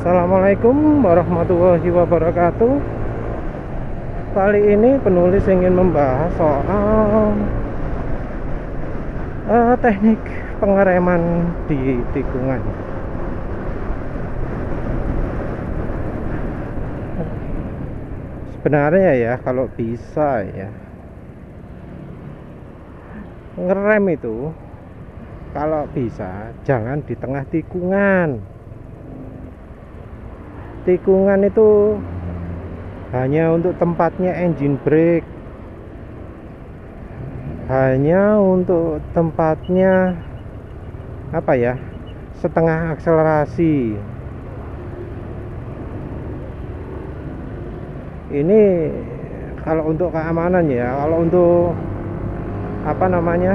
Assalamualaikum warahmatullahi wabarakatuh. Kali ini penulis ingin membahas soal teknik pengereman di tikungan. Sebenarnya ya, kalau bisa ya, ngerem itu kalau bisa jangan di tengah tikungan. Tikungan itu hanya untuk tempatnya engine brake, hanya untuk tempatnya apa ya, setengah akselerasi. Ini kalau untuk keamanan ya. Kalau untuk apa namanya,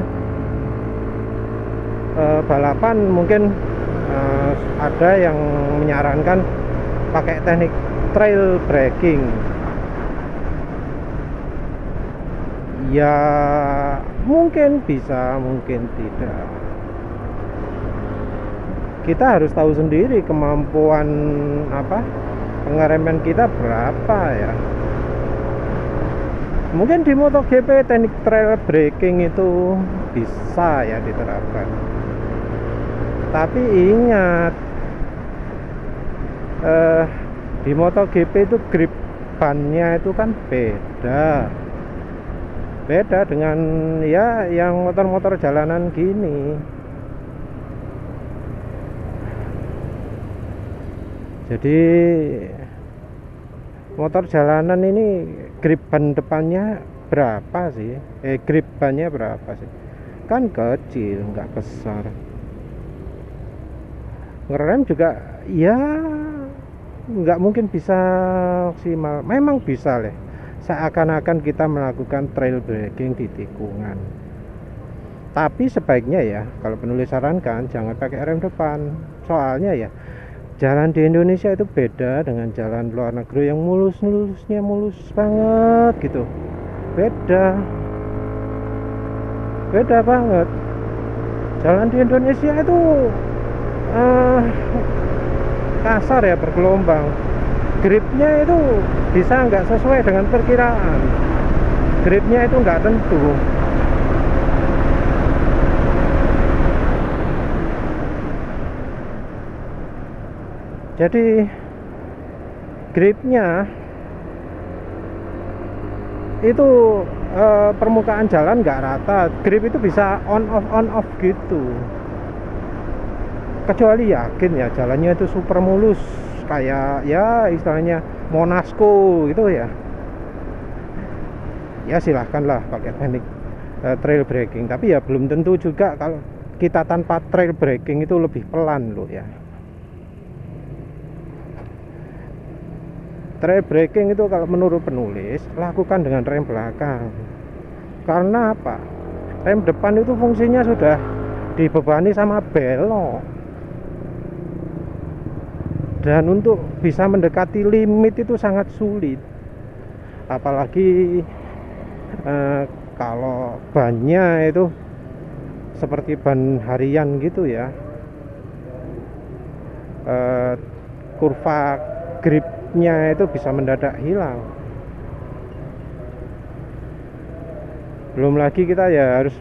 balapan mungkin ada yang menyarankan pakai teknik trail braking. Ya mungkin bisa, mungkin tidak. Kita harus tahu sendiri kemampuan pengereman kita berapa ya. Mungkin di MotoGP teknik trail braking itu bisa ya diterapkan. Tapi ingat, di MotoGP itu grip bannya itu kan beda dengan ya yang motor-motor jalanan gini. Jadi motor jalanan ini grip ban depannya berapa sih? Grip bannya berapa sih? Kan kecil, nggak besar. Ngerem juga ya nggak mungkin bisa maksimal. Memang bisa lah, seakan-akan kita melakukan trail braking di tikungan. Tapi sebaiknya ya, kalau penulis sarankan jangan pakai rem depan. Soalnya ya, jalan di Indonesia itu beda dengan jalan luar negeri yang mulus banget gitu. Beda banget. Jalan di Indonesia itu kasar ya, bergelombang. Gripnya itu bisa nggak sesuai dengan perkiraan. Gripnya itu nggak tentu. Jadi gripnya itu permukaan jalan nggak rata. Grip itu bisa on off gitu. Kecuali yakin ya jalannya itu super mulus, kayak ya istilahnya Monasco gitu ya. Ya silahkanlah pakai teknik trail braking. Tapi ya belum tentu juga kalau kita tanpa trail braking itu lebih pelan loh ya. Trail braking itu kalau menurut penulis lakukan dengan rem belakang. Karena apa? Rem depan itu fungsinya sudah dibebani sama belok. Dan untuk bisa mendekati limit itu sangat sulit. Apalagi kalau bannya itu seperti ban harian gitu ya. Kurva gripnya itu bisa mendadak hilang. Belum lagi kita ya harus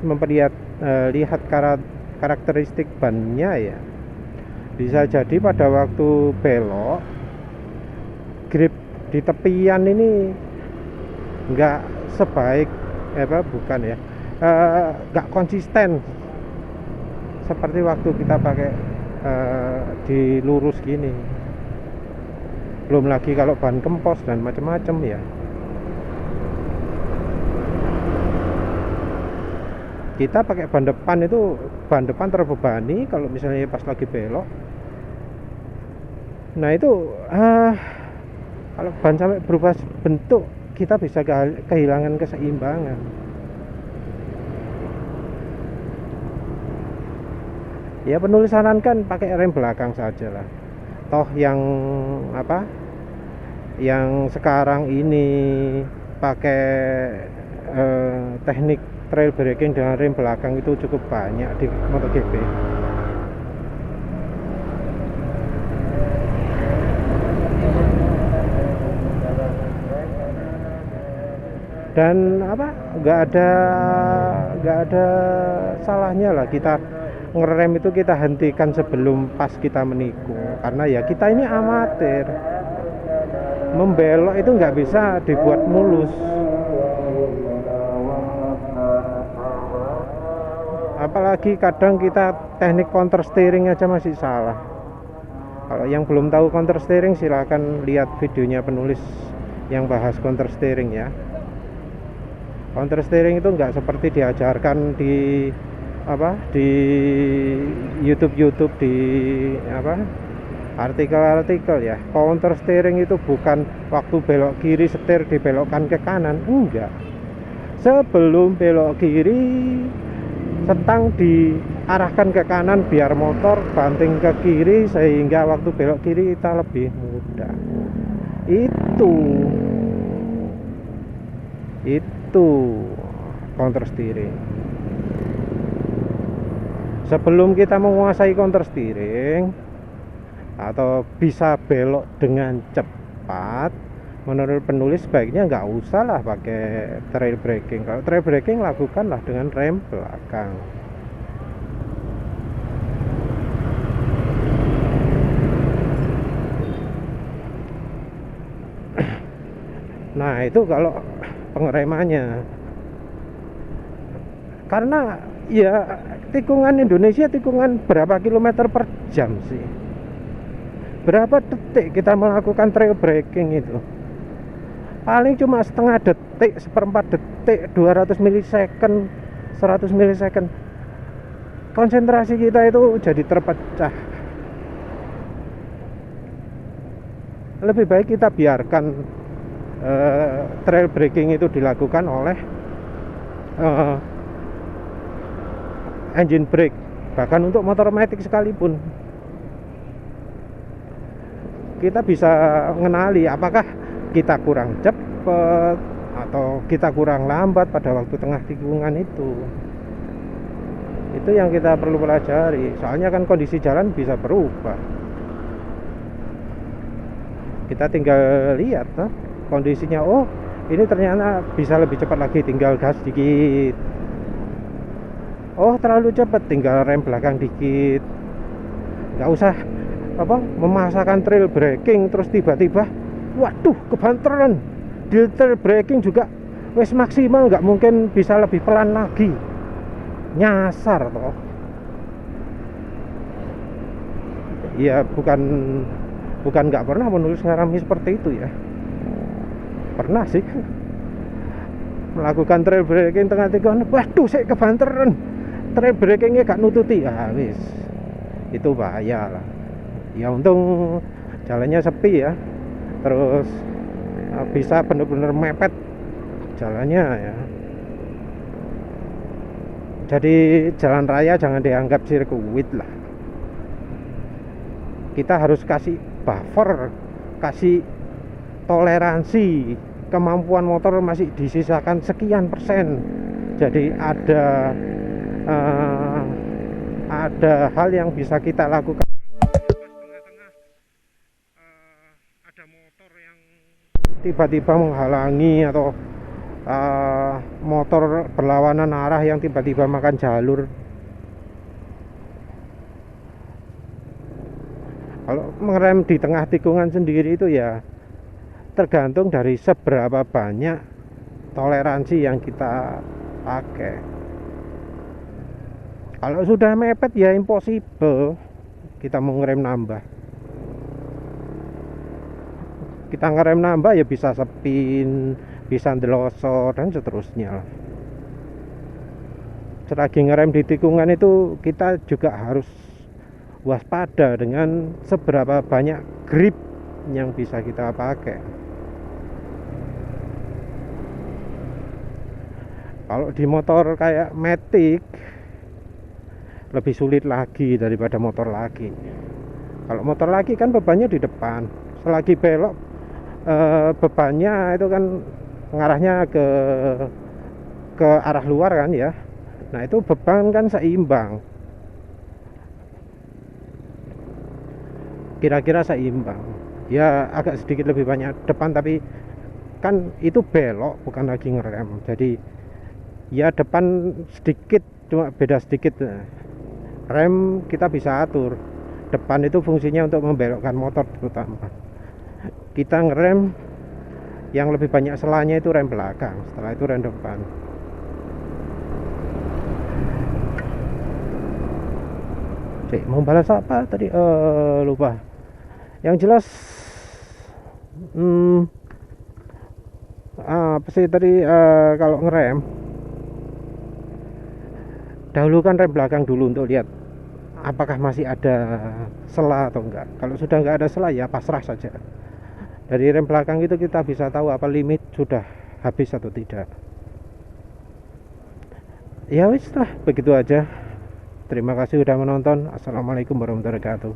lihat karakteristik bannya ya. Bisa jadi pada waktu belok, grip di tepian ini nggak sebaik bukan ya, nggak konsisten seperti waktu kita pakai di lurus gini. Belum lagi kalau ban kempos dan macam-macam ya. Kita pakai ban depan itu, ban depan terbebani kalau misalnya pas lagi belok. Nah itu kalau ban sampai berubah bentuk, kita bisa kehilangan keseimbangan. Ya penulis sarankan pakai rem belakang saja lah. Toh yang sekarang ini pakai teknik trail braking dengan rem belakang itu cukup banyak di MotoGP. Dan apa, nggak ada salahnya lah kita ngerem itu, kita hentikan sebelum pas kita menikung, karena ya kita ini amatir. Membelok itu nggak bisa dibuat mulus, apalagi kadang kita teknik counter steering aja masih salah. Kalau yang belum tahu counter steering, silahkan lihat videonya penulis yang bahas counter steering ya. Counter steering itu nggak seperti diajarkan di YouTube di artikel-artikel ya. Counter steering itu bukan waktu belok kiri setir dibelokkan ke kanan, enggak. Sebelum belok kiri, setang diarahkan ke kanan biar motor banting ke kiri, sehingga waktu belok kiri kita lebih mudah. Itu counter steering. Sebelum kita menguasai counter steering atau bisa belok dengan cepat, menurut penulis sebaiknya nggak usah lah pakai trail braking. Kalau trail braking, lakukanlah dengan rem belakang. Nah itu kalau pengeremannya, karena ya tikungan Indonesia, tikungan berapa kilometer per jam sih, berapa detik kita melakukan trail braking itu, paling cuma setengah detik, seperempat detik, 200 milisecond, 100 milisecond. Konsentrasi kita itu jadi terpecah. Lebih baik kita biarkan trail braking itu dilakukan oleh engine brake, bahkan untuk motor matic sekalipun. Kita bisa mengenali apakah kita kurang cepat atau kita kurang lambat pada waktu tengah tikungan itu. Itu yang kita perlu pelajari, soalnya kan kondisi jalan bisa berubah. Kita tinggal lihat kondisinya, oh ini ternyata bisa lebih cepat lagi, tinggal gas dikit. Oh terlalu cepat, tinggal rem belakang dikit. Nggak usah memaksakan trail braking terus tiba-tiba waduh kebanteran. Di trail braking juga wes maksimal, nggak mungkin bisa lebih pelan lagi, nyasar toh. Ya bukan nggak pernah menulis ngalami seperti itu ya, pernah sih melakukan trail braking tengah tikungan, waduh saya kebanteran, trail brakingnya gak nututi, ya wis itu bahaya lah. Ya untung jalannya sepi ya, terus bisa bener-bener mepet jalannya ya. Jadi jalan raya jangan dianggap sirkuit lah. Kita harus kasih buffer, kasih toleransi. Kemampuan motor masih disisakan sekian persen. Jadi ada hal yang bisa kita lakukan. Tengah-tengah ada motor yang tiba-tiba menghalangi, atau motor berlawanan arah yang tiba-tiba makan jalur. Kalau mengerem di tengah tikungan sendiri itu ya tergantung dari seberapa banyak toleransi yang kita pakai. Kalau sudah mepet ya impossible kita mau ngerem nambah. Kita ngerem nambah ya bisa spin, bisa ndelosor dan seterusnya. Selagi ngerem di tikungan itu kita juga harus waspada dengan seberapa banyak grip yang bisa kita pakai. Kalau di motor kayak Matic lebih sulit lagi daripada motor lagi. Kalau motor lagi kan bebannya di depan, selagi belok bebannya itu kan ngarahnya ke arah luar kan ya. Nah itu beban kan seimbang, kira-kira seimbang. Ya agak sedikit lebih banyak depan, tapi kan itu belok bukan lagi ngerem, jadi ya depan sedikit, cuma beda sedikit. Rem kita bisa atur, depan itu fungsinya untuk membelokkan motor terutama. Kita ngerem yang lebih banyak selanya itu rem belakang, setelah itu rem depan. Mau balas apa tadi, lupa. Yang jelas apa sih tadi, kalau ngerem dahulukan rem belakang dulu untuk lihat apakah masih ada sela atau enggak. Kalau sudah enggak ada sela ya pasrah saja. Dari rem belakang itu kita bisa tahu apa limit sudah habis atau tidak. Ya wis lah, begitu aja. Terima kasih sudah menonton. Assalamualaikum warahmatullahi wabarakatuh.